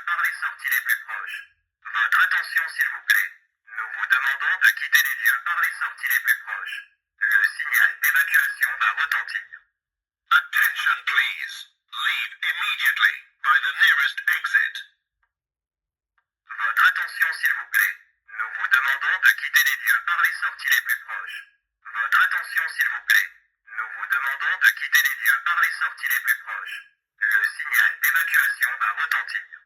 par les sorties les plus proches. Votre attention s'il vous plaît. Nous vous demandons de quitter les lieux par les sorties les plus proches. Le signal d'évacuation va retentir. Attention please. Leave immediately by the nearest exit. Votre attention s'il vous plaît. Nous vous demandons de quitter les lieux par les sorties les plus proches. Votre attention s'il vous plaît. Nous vous demandons de quitter les lieux par les sorties les plus proches. Le signal d'évacuation va retentir.